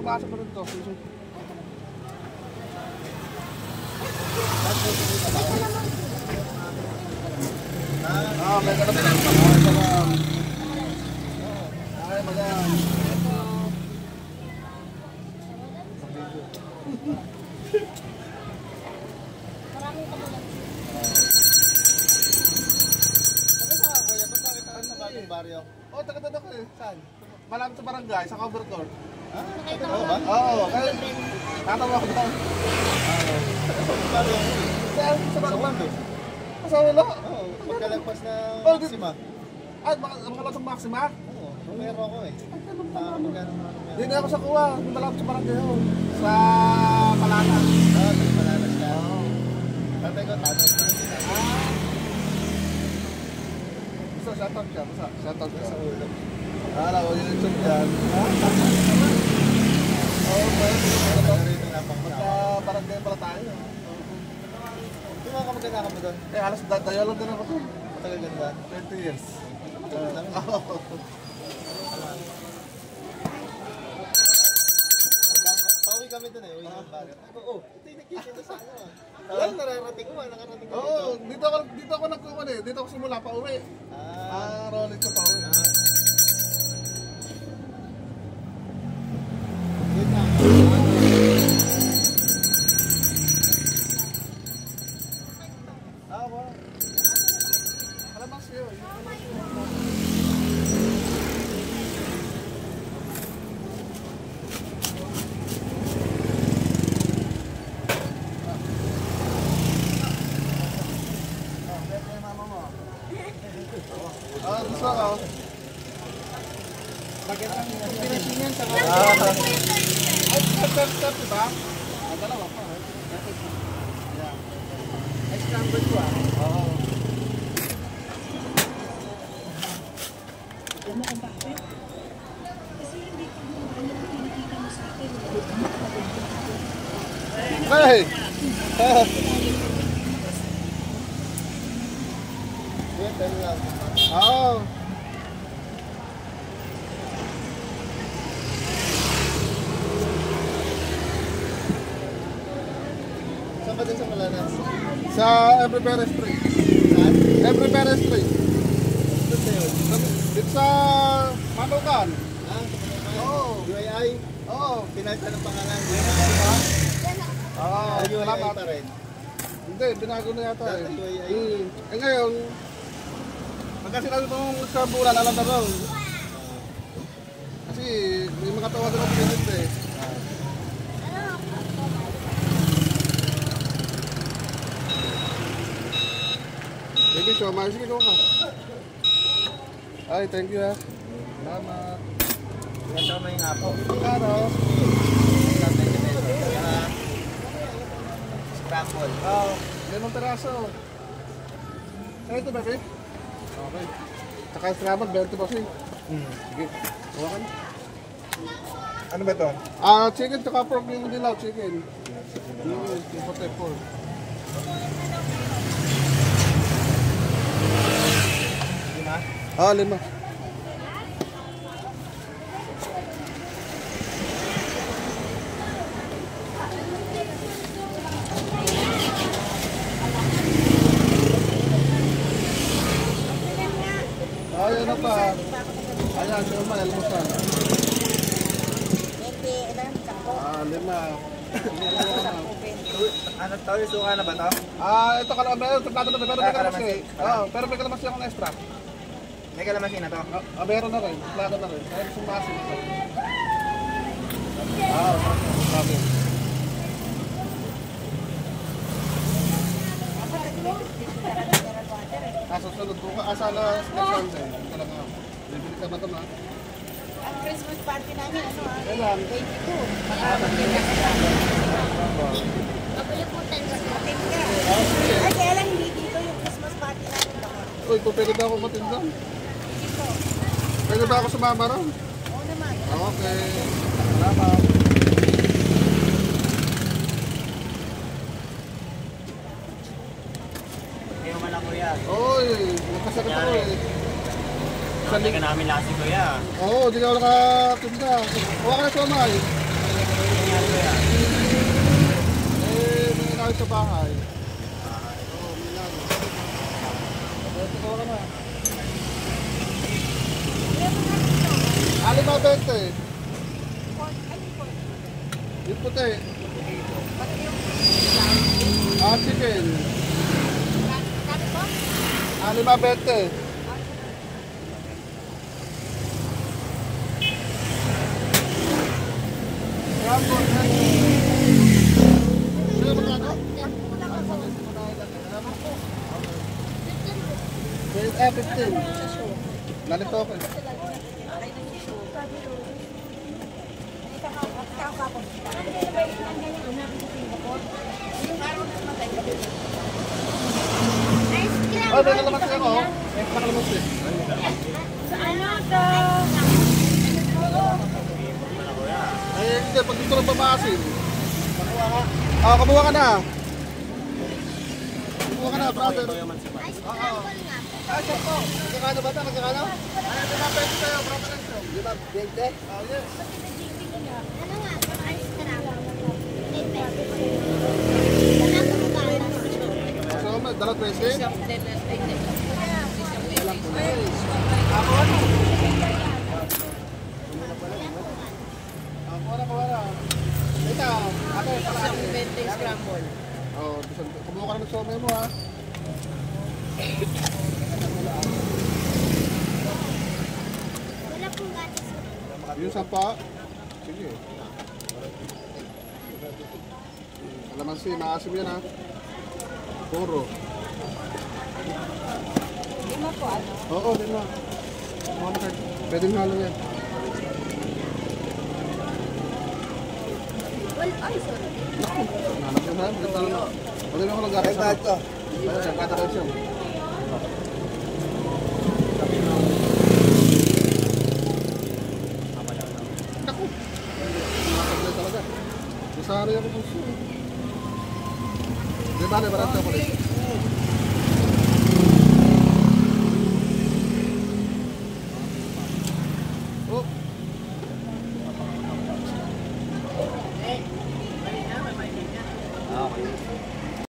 pumasok na rin to. May ganap na lang. Ay, madam. Maraming kamulan. Baryo. Oh, taga-taga ko eh. Saan? Malapit sa barangay, sa cover court. Ah? Nakita ko ba? Oo, kaya tatawa ko doon. Sa barangay? Sa wala? Oo, pagkalagpas na Maxima. Ah, mga lasang Maxima? Oo, numero ako eh. Hindi na ako sa kuha, malapit sa barangay ho. Sa Palanas. Oo, sa Palanas ka. Oo. Tatay ko, tatay. Shoutout ka, basta. Shoutout ka. Sa ulo. Wala ko yung YouTube dyan. Oo, barangay pala tayo. Ito mga kamaganda ka mo doon? Eh, halos dayo lang din ako doon. Matagal ganda? 20 years. Pauwi kami doon eh, uwi ng bago. Oo, ito yung nakikita sa ano ah. Alam, nararating ko ah, nakarating ko dito. Oo, dito ako nagkuhan eh. Dito ako simula pa uwi. Rolling ko pa uwi. Yun na. Wow. Alam mo siyo. Gusto ko. Bakit ang pinasinyan sa mga? Ay, step, diba? Dalawa pa. Yeah. Ay, scramble ko ah. Oo. Kasi hindi ko pinakita mo sa akin. Hey! Oo. Saan ba din sa Malanas? Sa Every Perez Street. Saan? Every Perez Street. Doon na yun? Dito sa Manukan. Ah, Oo. UII? Oo. Pinalta ng pangalan. Oo. UII Salamat. pa rin. Hindi, binago na yata eh. Dati UII. Eh ngayon, pagka sila itong sa bulan, alam na raw. Kasi may mga tawag na pinit eh. Baby, show, mahal. Sige, go ka. Ay, thank you ha. Salamat. Ito may nga po. Ano? Scramble. Oo. Limang peraso. Ano ito, baby? Okay. Tsaka salamat, 20 bossing. Sige. Huwag ka na. Ano ba ito? Chicken tsaka pork yung dilaw, chicken. Yung potato pork. Lima? Ah, 5. Ayan na pa. Ayan, siya almusal. 20, ilan? 5. Ano to? Suka na ba to? Ito meron sa plato na pero may kalamansi. Pero may kalamansi akong extra. May kalamansi na to? Meron na rin. Plato na rin. Kaya sumasi na ito. Sabi. Susunod ko ka. Sana Sunday. Ito lang ako. Bibili ka ba ito ma? Ang Christmas party namin, ano ah? Kailan? 22. Kapaliputan ka sa atin ka. Ay, kaya lang hindi dito yung Christmas party namin baka. Uy, pwede ba ako matinda? Dito. Pwede ba ako sumama ron? Oo naman. Okay. Salamat. Hindi mo man ako yan. Uy, nakasakit ako eh. Hindi ka namin lasi kuya. Oo, di ka ako nakatinda. Huwag ka na sumay. may inakit sa bahay. Oo, may inakit. Ito ko ka na. Alima 20. Yung puti. Chicken. Alima 20. Rambo. Ano ba ano? 15. Nalito ako. Oh, may kalamansi ako. May kalamansi. Ay, hindi. Pag dito lang pamasin. Kamuha ka na. Kamuha ka na, brother. Sir po. Nagkakano ba ito? Nagkakano? Ay, pinapwede sa'yo, brother. Di ba? 20? Oh, yes. Ano nga? Ice cream. So, may dalag 20? Ako na. Ito, ate, Isang 20 scramble. oh, kumuha ka na ng somay mo, ha? Wala pong gatas. Yung sampa? Sige. Kalamansi, maasim yan, ha? Puro. Lima po ano? Oo, lima. Pwedeng halo yan. Well, ay, sorry. Naku, nanak yun, ha? Wala na ako nag-akas. Ay, kahit ka. Ay, kahit ka.